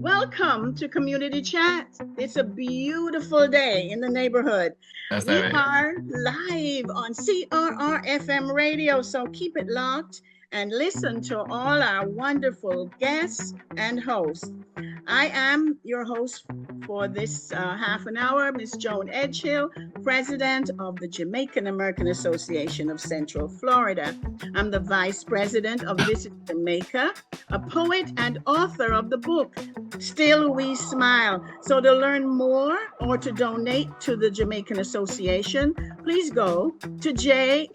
Welcome to Community Chat. It's a beautiful day in the neighborhood. That's We that right. are live on CRR-FM radio, so keep it locked and listen to all our wonderful guests and hosts. I am your host for this half an hour, Miss Joan Edghill, president of the Jamaican American Association of Central Florida. I'm the vice president of Visit Jamaica, a poet and author of the book Still We Smile. So to learn more or to donate to the Jamaican Association, please go to jaaocf.com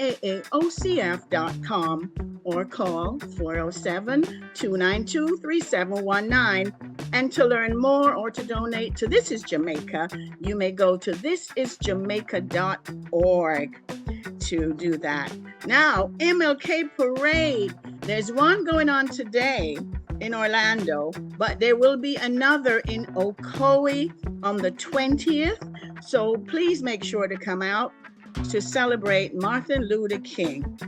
or call 407-292-3719. And to learn more or to donate to This Is Jamaica, you may go to thisisjamaica.org to do that. Now, MLK Parade, there's one going on today in Orlando, but there will be another in Ocoee on the 20th. So please make sure to come out to celebrate Martin Luther King.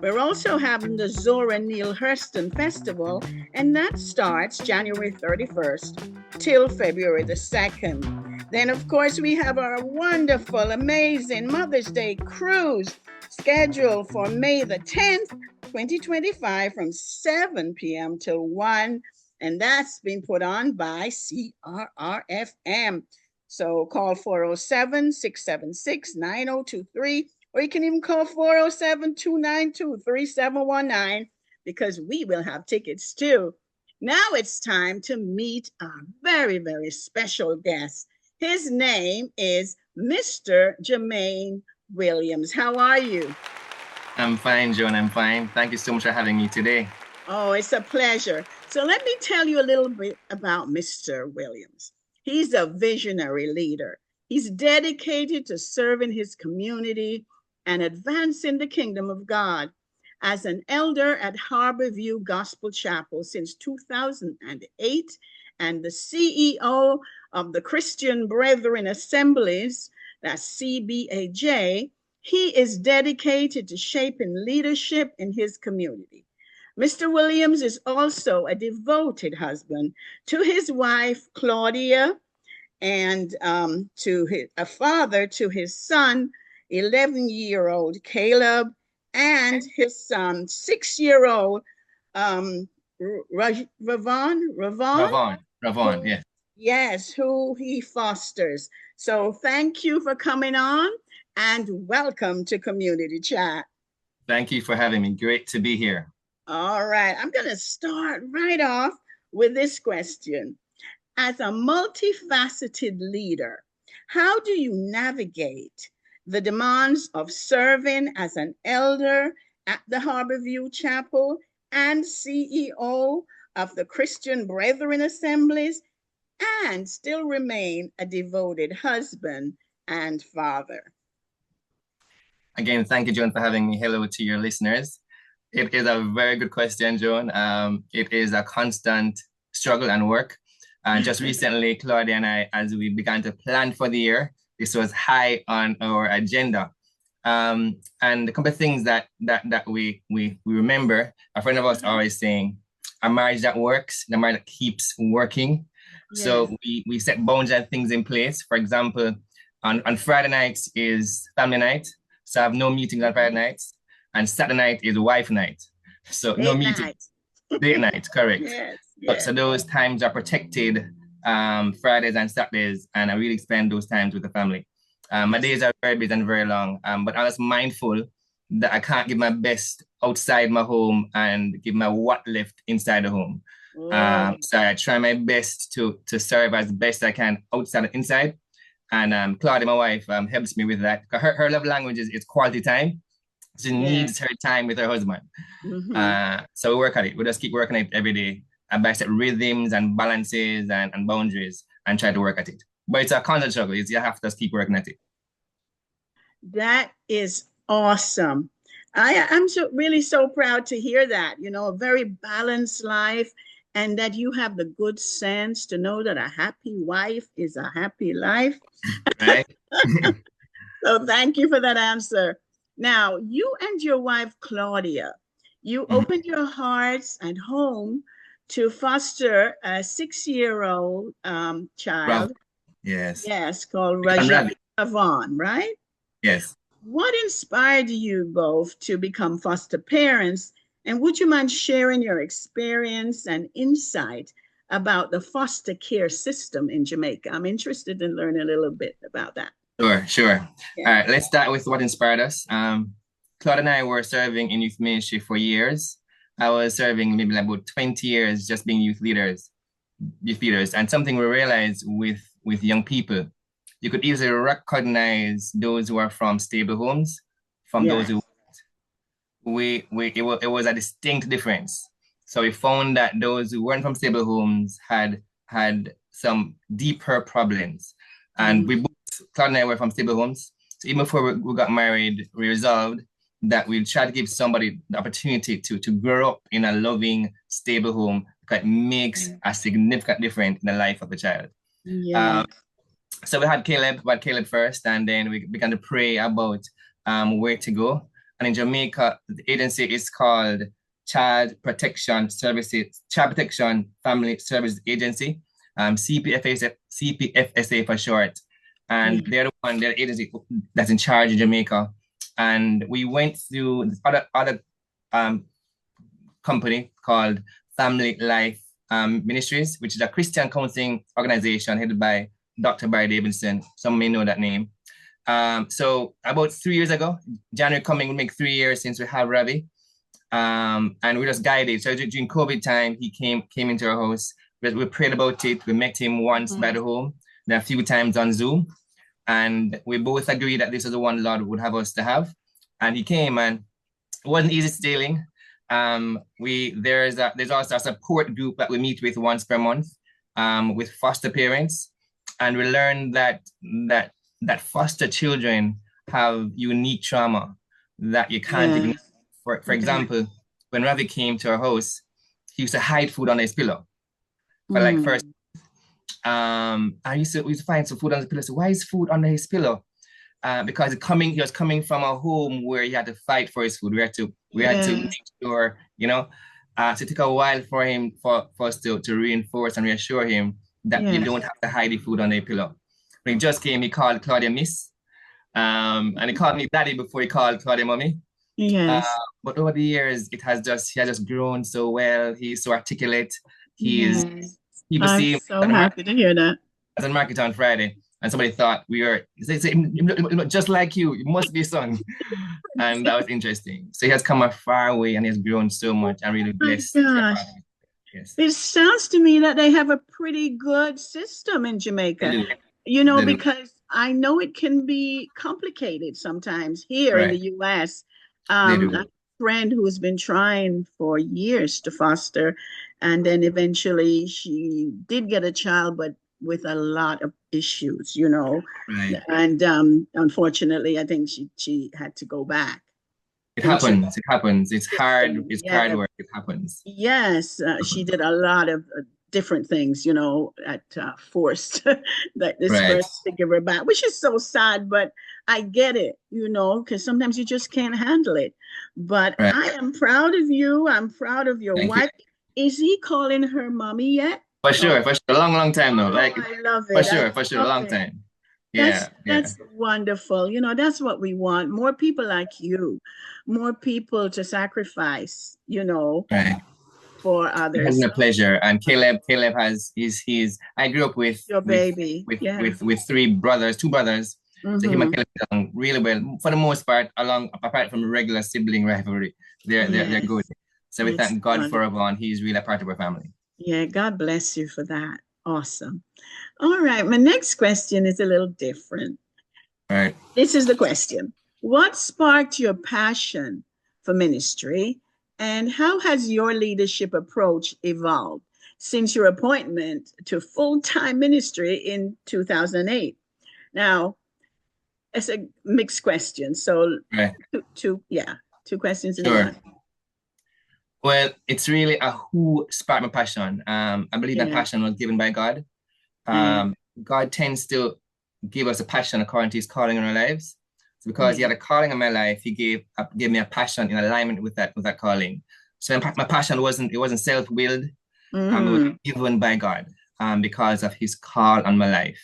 We're also having the Zora Neale Hurston Festival, and that starts January 31st till February the 2nd. Then, of course, we have our wonderful, amazing Mother's Day cruise scheduled for May the 10th, 2025 from 7 p.m. till 1, and that's been put on by CRRFM. So call 407-676-9023, or you can even call 407-292-3719 because we will have tickets too. Now it's time to meet our very, very special guest. His name is Mr. Germaine Williams. How are you? I'm fine, Joan. I'm fine. Thank you so much for having me today. Oh, it's a pleasure. So let me tell you a little bit about Mr. Williams. He's a visionary leader. He's dedicated to serving his community and advancing the kingdom of God. As an elder at Harborview Gospel Chapel since 2008 and the CEO of the Christian Brethren Assemblies, that's CBAJ, he is dedicated to shaping leadership in his community. Mr. Williams is also a devoted husband to his wife, Claudia, and a father to his son, 11-year-old Caleb, and his son, 6-year-old Ravon, yeah. Yes, who he fosters. So thank you for coming on and welcome to Community Chat. Thank you for having me. Great to be here. All right, I'm going to start right off with this question. As a multifaceted leader, how do you navigate the demands of serving as an elder at the Harborview Chapel and CEO of the Christian Brethren Assemblies and still remain a devoted husband and father? Again, thank you, Joan, for having me. Hello to your listeners. It is a very good question, Joan. It is a constant struggle and work. And just recently, Claudia and I, as we began to plan for the year, this was high on our agenda. And a couple of things that we remember, a friend of ours always saying, a marriage that works, the marriage that keeps working. Yes. So we set boundaries and things in place. For example, on Friday nights is family night. So I have no meetings on Friday nights. And Saturday night is wife night. So no meetings. Date night, correct. Yes. So those times are protected, Fridays and Saturdays, and I really spend those times with the family. My days are very busy and very long, but I was mindful that I can't give my best outside my home and give my what left inside the home. So I try my best to serve as best I can outside and inside. And Claudia, my wife, helps me with that. Her love language is quality time. She needs her time with her husband. So we work at it. We just keep working at it every day. And by set rhythms and balances and boundaries and try to work at it. But it's a constant struggle. You have to just keep working at it. That is awesome. I'm really so proud to hear that, a very balanced life, and that you have the good sense to know that a happy wife is a happy life. Right. So thank you for that answer. Now, you and your wife, Claudia, you opened your hearts and home to foster a 6-year-old child. Yes. Yes, called Ravi. Ravon, right? Yes. What inspired you both to become foster parents? And would you mind sharing your experience and insight about the foster care system in Jamaica? I'm interested in learning a little bit about that. Sure. Yeah. All right, let's start with what inspired us. Claude and I were serving in youth ministry for years. I was serving maybe like about 20 years just being youth leaders. And something we realized with young people, you could easily recognize those who are from stable homes from those who it was a distinct difference. So we found that those who weren't from stable homes had some deeper problems. And we both, Claude and I, were from stable homes. So even before we got married, we resolved that we'd try to give somebody the opportunity to grow up in a loving, stable home that makes a significant difference in the life of the child. Yeah. So we had Caleb first, and then we began to pray about where to go. And in Jamaica, the agency is called Child Protection Family Services Agency, CPFSA for short. And they're the agency that's in charge in Jamaica. And we went through this other company called Family Life Ministries, which is a Christian counseling organization headed by Dr. Barry Davidson. Some may know that name. So about 3 years ago, January coming will make 3 years since we have Ravi. And we just guided. So during COVID time, he came into our house. We prayed about it. We met him once by the home, then a few times on Zoom. And we both agreed that this is the one Lord would have us to have. And he came, and it wasn't easy sailing. There's also a support group that we meet with once per month with foster parents. And we learned that foster children have unique trauma that you can't even. For example, when Ravi came to our house, he used to hide food under his pillow. But like first, we used to find some food under his pillow. So why is food under his pillow? Because he was coming from a home where he had to fight for his food. We had to make sure, so it took a while for us to reinforce and reassure him that you don't have to hide the food under your pillow. When he just came, he called Claudia Miss. And he called me daddy before he called Claudia mommy. Yes. But over the years, he has just grown so well. He's so articulate. People see him. I'm so happy to hear that. As a market on Friday, and somebody thought we were just like you. You must be son, and that was interesting. So he has come a far way, and he has grown so much. I'm really blessed. Yes. It sounds to me that they have a pretty good system in Jamaica. Because I know it can be complicated sometimes here in the U.S. A friend who has been trying for years to foster, and then eventually she did get a child, but with a lot of issues, and unfortunately, I think she had to go back. It happens. It's hard. It's hard work. It happens. Yes, she did a lot of different things, forced that this person to give her back, which is so sad, but I get it, because sometimes you just can't handle it. But I am proud of you. I'm proud of your wife. Is he calling her mommy yet? For sure. A long time now. I love it. For sure, a long time. That's wonderful. That's what we want. More people like you, more people to sacrifice, for others. It's been a pleasure. And Caleb I grew up with your baby with two brothers. So him and Caleb get along really well for the most part, apart from regular sibling rivalry. They're good. So we thank God for Ravon. He's really a part of our family. Yeah, God bless you for that. Awesome. All right, my next question is a little different. All right. This is the question. What sparked your passion for ministry, and how has your leadership approach evolved since your appointment to full-time ministry in 2008? Now, it's a mixed question. So two questions in one. Well, it's really who sparked my passion. I believe that passion was given by God. God tends to give us a passion according to his calling in our lives. So because he had a calling in my life, he gave me a passion in alignment with that calling. So my passion wasn't self-willed. It was Mm-hmm. given by God because of his call on my life.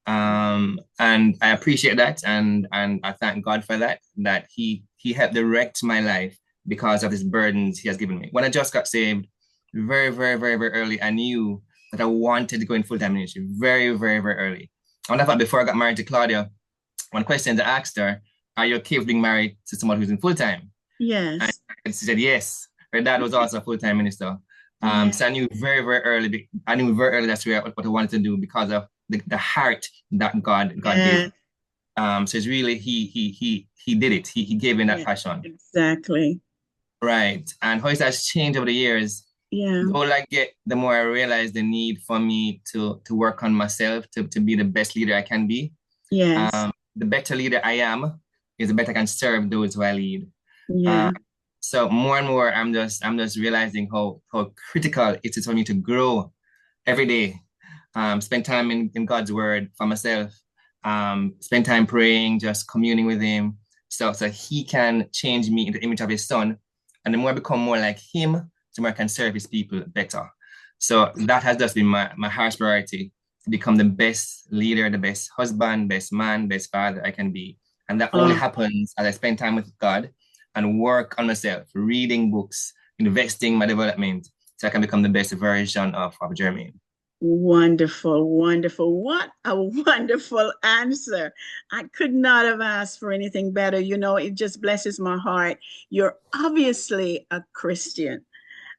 And I appreciate that, and I thank God for that, that he helped direct my life because of his burdens he has given me. When I just got saved, very, very, very, very early, I knew that I wanted to go in full-time ministry very, very, very early. And I thought before I got married to Claudia, one question I asked her, are you okay with being married to someone who's in full-time? And Yes. she said yes. Her dad was also a full-time minister. Yeah. So I knew very, very early, that's what I wanted to do because of the heart that God gave Yeah. me. So it's really he did it. He gave me that Yeah. passion. Exactly. Right. And how it has changed over the years. Yeah. The older I get, the more I realize the need for me to work on myself, to be the best leader I can be. Yes. The better leader I am is the better I can serve those who I lead. Uh, Yeah. so more and more, I'm just realizing how critical it is for me to grow every day. Spend time in God's word for myself. Spend time praying, just communing with Him, so He can change me in the image of His Son. And the more I become more like Him, the more I can serve His people better. So that has just been my highest priority, to become the best leader, the best husband, best man, best father I can be. And that only Oh, happens as I spend time with God and work on myself, reading books, investing in my development, so I can become the best version of Germaine. wonderful, wonderful. What a wonderful answer. I could not have asked for anything better. You know, it just blesses my heart. You're obviously a Christian.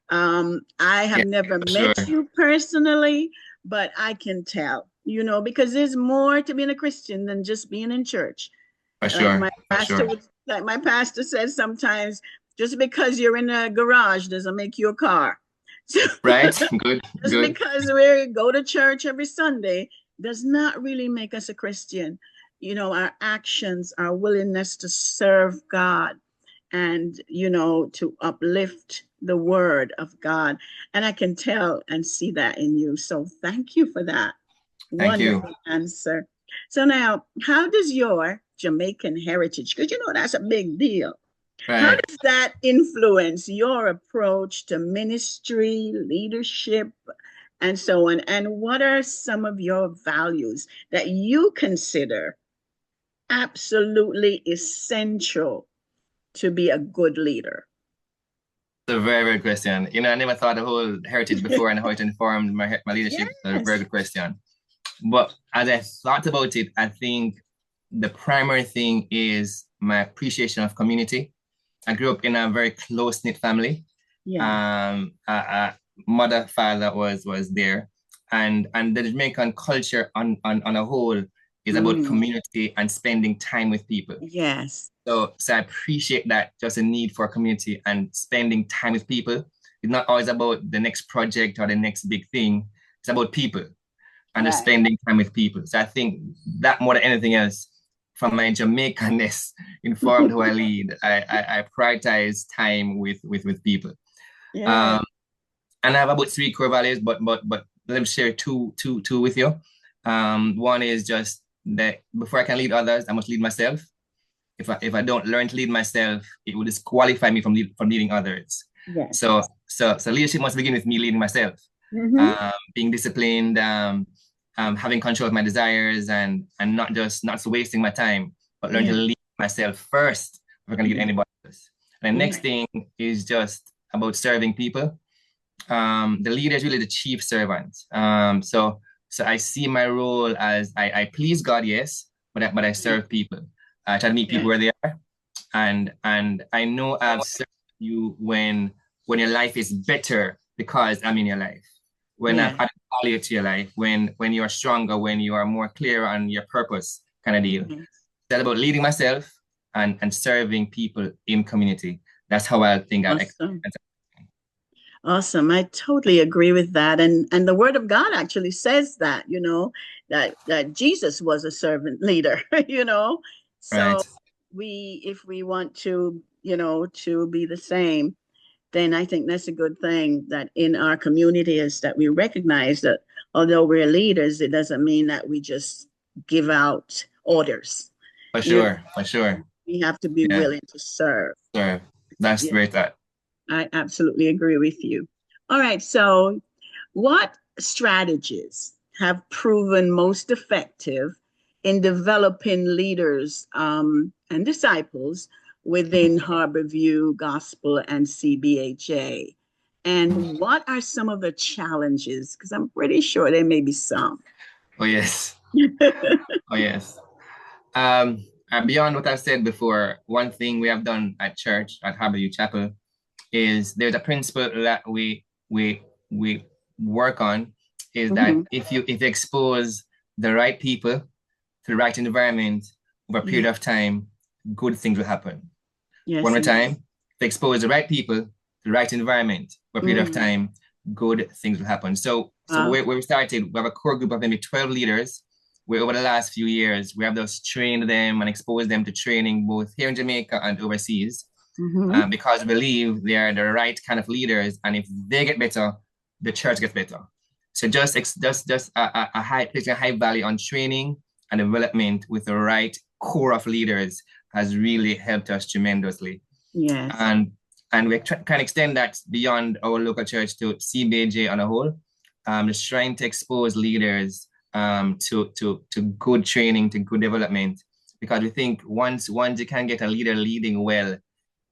I have Yeah, never for sure. met you personally, but I can tell, you know, because there's more to being a Christian than just being in church. For Like sure. For sure. like my pastor says sometimes, just because you're in a garage doesn't make you a car. So Right? Good. just Good. because we go to church every Sunday does not really make us a Christian. You know, our actions, our willingness to serve God and, you know, to uplift the word of God. And I can tell and see that in you. So thank you for that. Thank you. Wonderful answer. So now, how does your Jamaican heritage, because you know that's a big deal, how Right. does that influence your approach to ministry, leadership, and so on? And what are some of your values that you consider absolutely essential to be a good leader? It's a very, very good question. I never thought the whole heritage before and how it informed my leadership. It's a very Yes. good question. But as I thought about it, I think the primary thing is my appreciation of community. I grew up in a very close-knit family. Yeah. Mother, father was there. And the Jamaican culture on a whole is about Mm. community and spending time with people. Yes. So I appreciate that, just a need for community and spending time with people. It's not always about the next project or the next big thing. It's about people and just Right. spending time with people. So I think that more than anything else, from my Jamaicanness informed who I lead, I prioritize time with people. Yeah. Um, and I have about three core values, but let me share two with you. One is just that before I can lead others, I must lead myself. If I don't learn to lead myself, it will disqualify me from leading others. Yes. So leadership must begin with me leading myself, Mm-hmm. being disciplined, having control of my desires, and not wasting my time, but learn to Yeah. lead myself first if I can lead Yeah. anybody else. And the next Yeah. thing is just about serving people. The leader is really the chief servant. So I see my role as I please God, yes, but I serve people. I try to meet people Yeah. where they are, and I know I've served you when your life is better because I'm in your life. When I've Yeah. added value to your life, when you are stronger, when you are more clear on your purpose, kind of deal. Yeah. It's about leading myself and serving people in community. That's how I think I'll. Awesome. Awesome. I totally agree with that. And the word of God actually says that, you know, that Jesus was a servant leader, you know. So Right. we if we want to, you know, to be the same, then I think that's a good thing that in our community is that we recognize that although we're leaders, it doesn't mean that we just give out orders. For You sure. For sure. we have to be Yeah. willing to serve. Serve. That's Yeah, great. That. I absolutely agree with you. All right, so What strategies have proven most effective in developing leaders and disciples within Harborview Gospel and CBHA? And what are some of the challenges? Because I'm pretty sure there may be some. Oh, yes. Oh, yes. And beyond what I've said before, one thing we have done at church, at Harborview Chapel, is there's a principle that we work on, is that if you expose the right people to the right environment over a period of time, good things will happen. Yes, one more time, to expose the right people to the right environment for a period of time, good things will happen. So where we started, we have a core group of maybe 12 leaders, where over the last few years, we have just trained them and exposed them to training both here in Jamaica and overseas, because we believe they are the right kind of leaders. And if they get better, the church gets better. So just a high, placing a high value on training and development with the right core of leaders has really helped us tremendously. Yes. And we can extend that beyond our local church to CBJ on a whole, just trying to expose leaders to good training, to good development, because we think once you can get a leader leading well,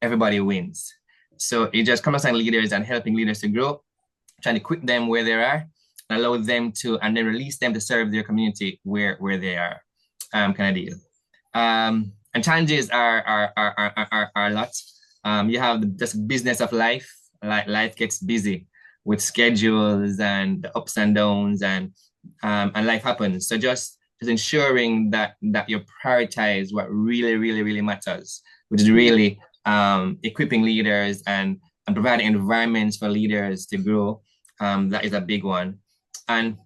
everybody wins. So it just comes on leaders and helping leaders to grow, trying to equip them where they are, and allow them to, and then release them to serve their community where they are, kind of deal. And challenges are a lot. You have this business of life. Like life gets busy with schedules and the ups and downs, and life happens. So just ensuring that you prioritize what really matters, which is really equipping leaders and providing environments for leaders to grow. That is a big one. And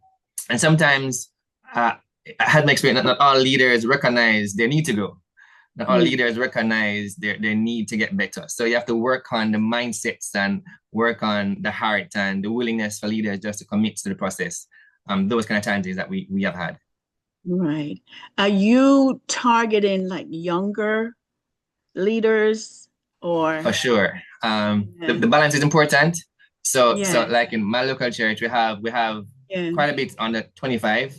sometimes I had my experience that not all leaders recognize they need to grow. Not all leaders recognize their need to get better. So you have to work on the mindsets and work on the heart and the willingness for leaders just to commit to the process. Those kind of challenges that we have had. Right. Are you targeting like younger leaders or? For sure. The balance is important. So like in my local church, we have quite a bit under 25,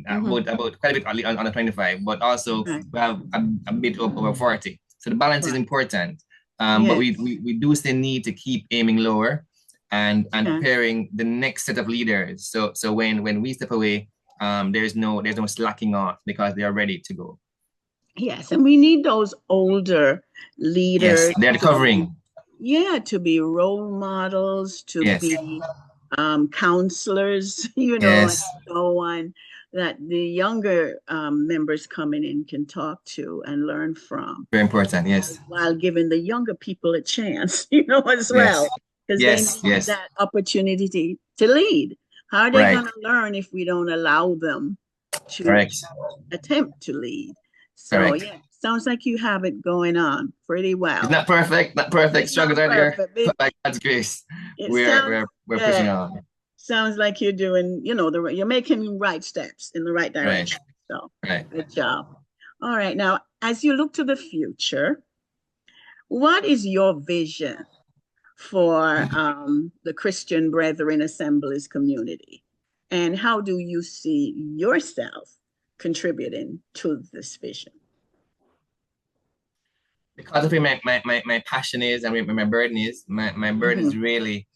about quite a bit under 25, but also we have a bit over 40. So the balance is important. But we do still need to keep aiming lower and preparing the next set of leaders. So when we step away, there's no slacking off, because they are ready to go. Yes, and we need those older leaders. Yes, they're the covering. Yeah, to be role models, to be counselors, and so on, that the younger members coming in can talk to and learn from. Very important, yes. While giving the younger people a chance, as well, because they need that opportunity to lead. How are they going to learn if we don't allow them to attempt to lead? So sounds like you have it going on pretty well. It's not perfect, struggles out there, but by God's grace, we're pushing on. Sounds like you're doing, you're making right steps in the right direction. So good job. All right, now as you look to the future, what is your vision for the Christian Brethren Assemblies community, and how do you see yourself contributing to this vision? Because of my passion is, and where my burden is, my burden is really,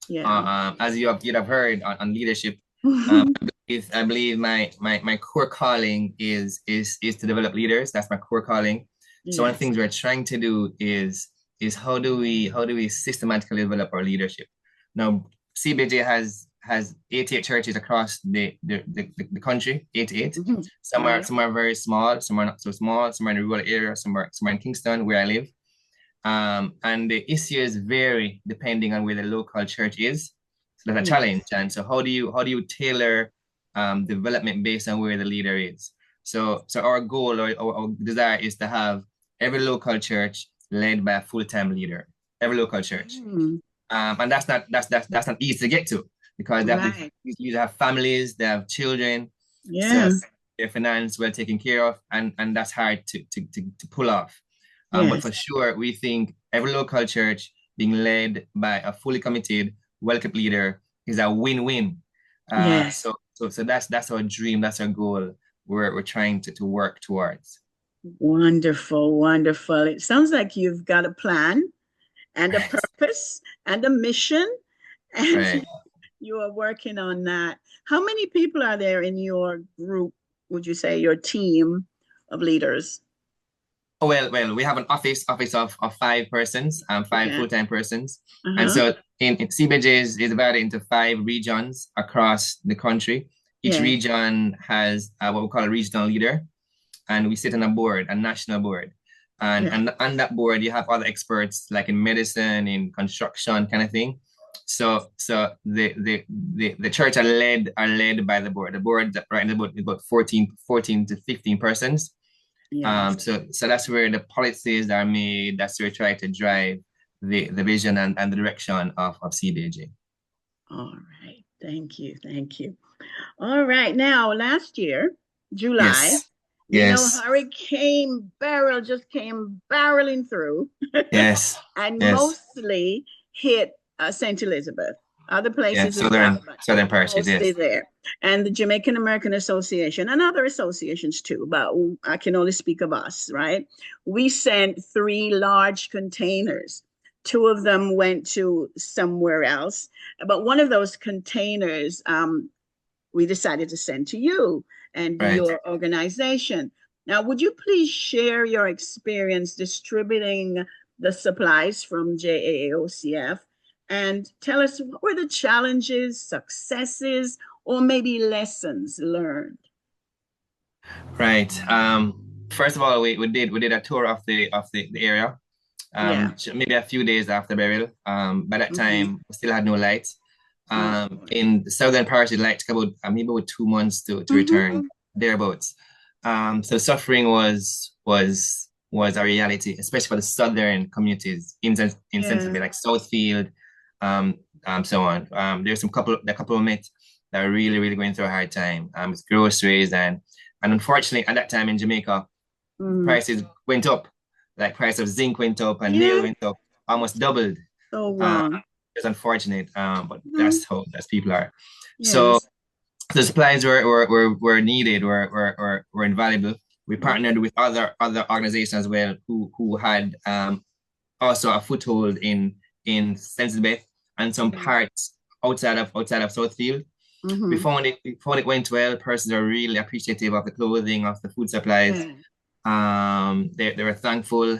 as you'd have heard on leadership. I believe my core calling is to develop leaders. That's my core calling. So one of the things we're trying to do is how do we systematically develop our leadership? Now, CBJ has 88 churches across the country, 88. Some are very small, some are not so small, some are in the rural area, some are in Kingston, where I live. And the issues vary depending on where the local church is. So that's a challenge. And so how do you tailor development based on where the leader is? So our goal or our desire is to have every local church led by a full-time leader. Every local church. And that's not easy to get to, because they have families, they have children, so their finance well taken care of, and that's hard to pull off. But for sure, we think every local church being led by a fully committed, well-equipped leader is a win-win. Yes. So that's our dream, that's our goal. We're trying to work towards. Wonderful, wonderful. It sounds like you've got a plan and a Right. purpose and a mission, and Right. you are working on that. How many people are there in your group, would you say, your team of leaders? Oh, well, we have an office of 5 persons, five Okay. full-time persons. And Uh-huh. so in CBJ is divided into 5 regions across the country. Each Yeah. region has what we call a regional leader, and we sit on a board, a national board. And, Yeah. and on that board, you have other experts like in medicine, in construction, kind of thing. So the church are led by the board. The board that right in the board is about 14 to 15 persons. Yes. So that's where the policies are made. That's where we try to drive the vision and the direction of CBJ. All right. Thank you. Thank you. All right. Now, last year, July, Yes, yes, Hurricane Beryl just came barreling through yes, and yes, mostly hit St. Elizabeth. Other yeah. places as well, Southern but southern parishes, mostly yes. there. And the Jamaican American Association and other associations too, but I can only speak of us, right? We sent 3 large containers. 2 of them went to somewhere else, but one of those containers we decided to send to you and Right. your organization. Now, would you please share your experience distributing the supplies from JAAOCF and tell us what were the challenges, successes, or maybe lessons learned? Right. First of all, we did a tour of the area. Yeah. Maybe a few days after burial. By that Mm-hmm. time, we still had no lights. Oh, In the southern parish, the light took about maybe about 2 months to return mm-hmm. thereabouts. So suffering was a reality, especially for the southern communities in Central Yeah. Bay, like Southfield, um, so on. There's a couple of mates that are really, really going through a hard time. With groceries and unfortunately at that time in Jamaica, Mm. prices went up. Like price of zinc went up and nail Yeah. went up, almost doubled. So Uh, wrong. it's unfortunate, but Mm-hmm. that's people are. So Yes. the supplies were needed, were invaluable. We partnered with other organizations as well who had also a foothold in Sensitive and some Yeah. parts outside of Southfield. We Mm-hmm. found it went well. Persons are really appreciative of the clothing, of the food supplies. Yeah. They were thankful.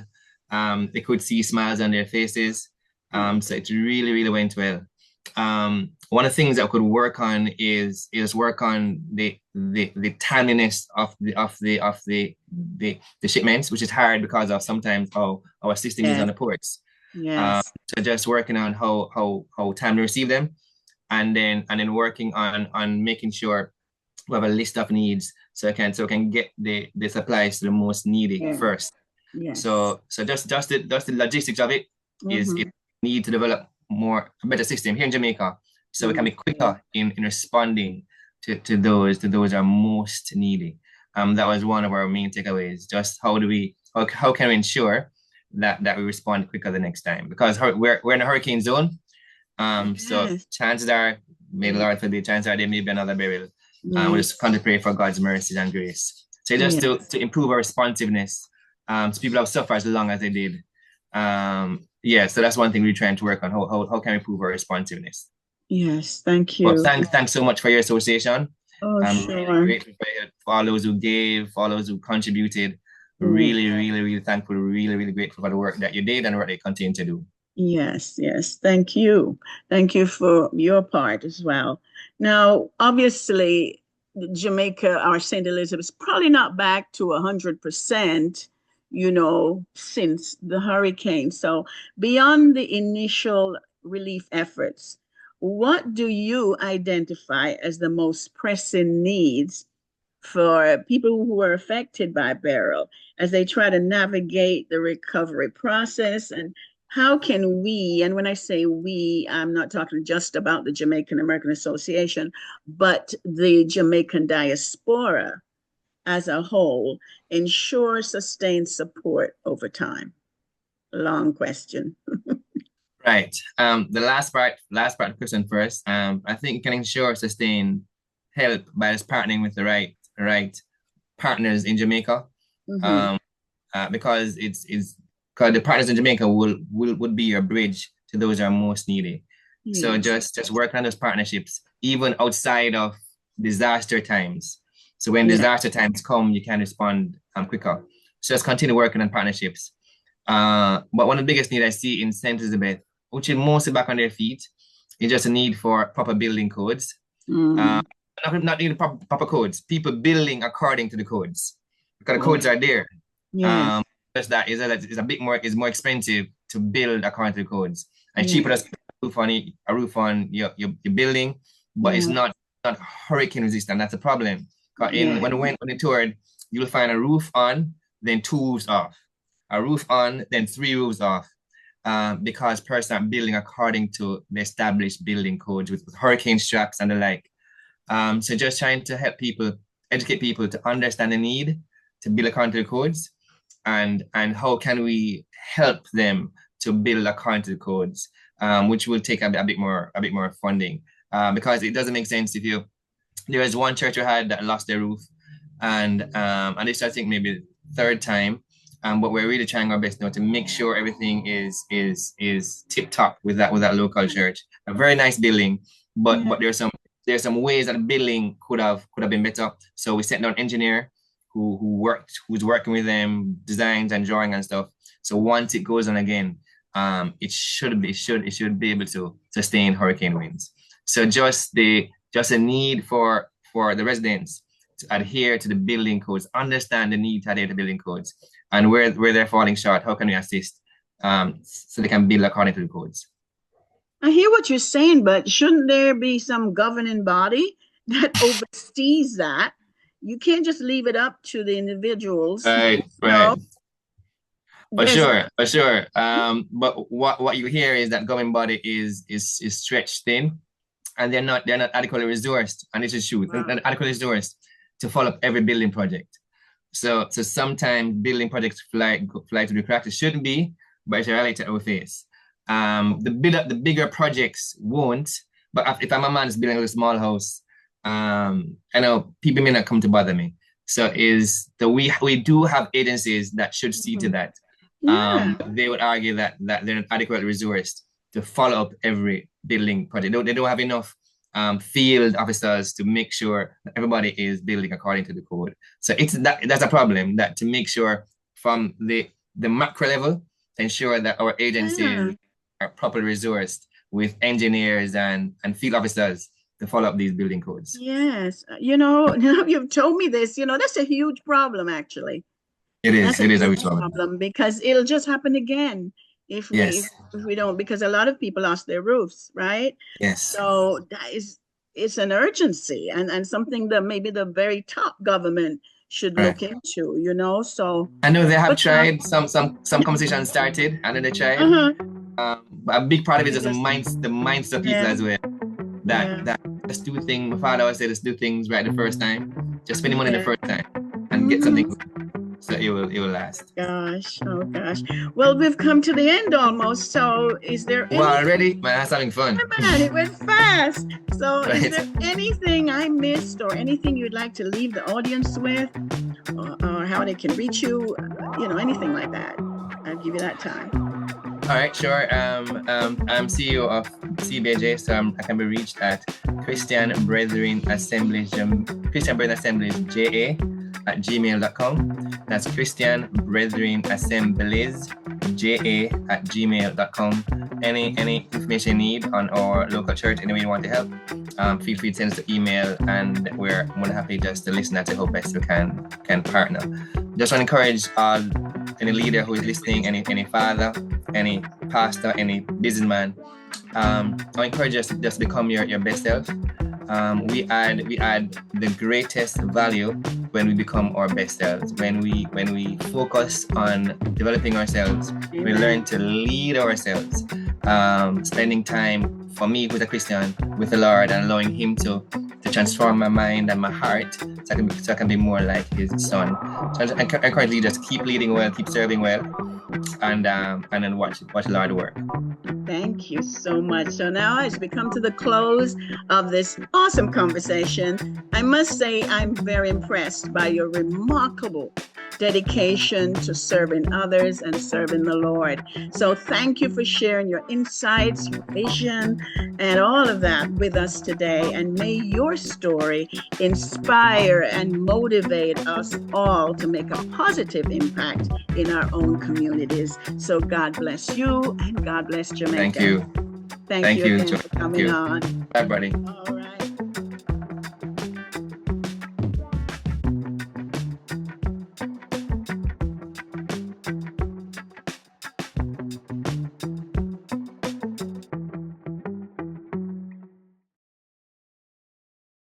They could see smiles on their faces. Oh, So it really, really went well. One of the things that I could work on is work on the timeliness of the shipments, which is hard because of sometimes how our system is on yes. the ports. Yes. So just working on how time to receive them, and then working on making sure we have a list of needs so I can get the supplies to the most needy Yeah. first. Yes. So just the logistics of it is Mm-hmm. need to develop a better system here in Jamaica so we can be Wonderful. quicker in responding to those that are most needy. That was one of our main takeaways. Just how can we ensure that we respond quicker the next time? Because we're in a hurricane zone. So Yes. chances are, may the Yeah. Lord forbid, chances are there may be another burial. We Yes. just come to pray for God's mercy and grace. So just Yes. to improve our responsiveness, so people have suffered as long as they did. Yeah, so that's one thing we're trying to work on. How can we improve our responsiveness? Yes. Thank But you. thanks so much for your association. Oh, I'm really sure. grateful for all those who gave, for all those who contributed. Mm. Really, really, really thankful, really, really grateful for the work that you did and the work that you continue to do. Yes. Yes. Thank you. Thank you for your part as well. Now, obviously, Jamaica or St. Elizabeth's probably not back to 100%, since the hurricane. So, beyond the initial relief efforts, what do you identify as the most pressing needs for people who were affected by Beryl as they try to navigate the recovery process? And how can we, and when I say we, I'm not talking just about the Jamaican American Association, but the Jamaican diaspora as a whole, ensure sustained support over time? Long question. Right. The last part of the question first. I think you can ensure sustained help by just partnering with the right partners in Jamaica. Mm-hmm. Because it's because the partners in Jamaica would be your bridge to those who are most needy. So Yes. just work on those partnerships, even outside of disaster times. So when Yeah. disaster times come, you can respond quicker. So just continue working on partnerships. But one of the biggest needs I see in St. Elizabeth, which is mostly back on their feet, is just a need for proper building codes. Mm. Not even proper codes, people building according to the codes. Because the Oh, codes are there. yes. Just that is a bit more, is more expensive to build according to the codes. And it's cheaper Yes. to put a roof on your building, but it's Yeah. not hurricane resistant. That's a problem. Yeah. When it toured, you'll find a roof on, then 2 roofs off. A roof on, then 3 roofs off. Because persons are building according to the established building codes with hurricane straps and the like. So just trying to help people, educate people to understand the need to build according to the codes, and how can we help them to build according to the codes, which will take a bit more funding, because it doesn't make sense if there was one church we had that lost their roof, and this I think maybe third time. But we're really trying our best now to make sure everything is tip top with that local church. A very nice building, but Yeah. there's some ways that the building could have been better. So we sent down an engineer who's working with them, designs and drawing and stuff. So once it goes on again, it should be able to sustain hurricane winds. So just a need for the residents to adhere to the building codes, understand the need to adhere to building codes, and where they're falling short, how can we assist, so they can build according to the codes. I hear what you're saying, but shouldn't there be some governing body that oversees that? You can't just leave it up to the individuals. Right. For sure. But what you hear is that governing body is stretched thin, and they're not adequately resourced, and this is true. Wow. Not adequately resourced to follow up every building project. So sometimes building projects fly to the cracks. It shouldn't be, but it's a reality that we face. The bigger projects won't. But if I'm a man building a small house, I know people may not come to bother me. So we do have agencies that should see to that. Yeah. They would argue that they're not adequately resourced to follow up every building project. They don't have enough field officers to make sure that everybody is building according to the code. So that's a problem, that to make sure from the macro level, to ensure that our agencies are properly resourced with engineers and field officers to follow up these building codes. Yes. Now you've told me this, that's a huge problem, actually. It is a huge problem, because it'll just happen again if we don't, because a lot of people lost their roofs, right? Yes. So it's an urgency, and something that maybe the very top government should look into, so. I know they have tried, some conversations started, and then they tried. But a big part of it is the mindset of people as well. That just do things, my father always said, just do things right the first time. Just spend the money the first time and get something, so it will last. Gosh, oh gosh. Well, we've come to the end almost. So is there already? Man, that's having fun. Man, it went fast. So is there anything I missed, or anything you'd like to leave the audience with, or how they can reach you, anything like that? I'll give you that time. All right, sure. I'm CEO of CBJ, so I can be reached at Christian Brethren Assemblies JA@gmail.com. That's Christian Brethren Assemblies JA@gmail.com. Any information you need on our local church, any way you want to help, feel free to send us an email, and we're more than happy just to listen and to help best we can partner. Just want to encourage any leader who is listening, any father, any pastor, any businessman, I encourage us to just become your best self. We add the greatest value when we become our best selves. When we focus on developing ourselves, we learn to lead ourselves, spending time for me, who's a Christian, with the Lord, and allowing Him to transform my mind and my heart, so I can be more like His Son. So I encourage leaders to keep leading well, keep serving well, and then watch the Lord work. Thank you so much. So now as we come to the close of this awesome conversation, I must say I'm very impressed by your remarkable dedication to serving others and serving the Lord. So thank you for sharing your insights, your vision, and all of that with us today. And may your story inspire and motivate us all to make a positive impact in our own communities. So God bless you, and God bless Jamaica. Thank you. Thank you again Jo. for coming on. Bye, buddy. All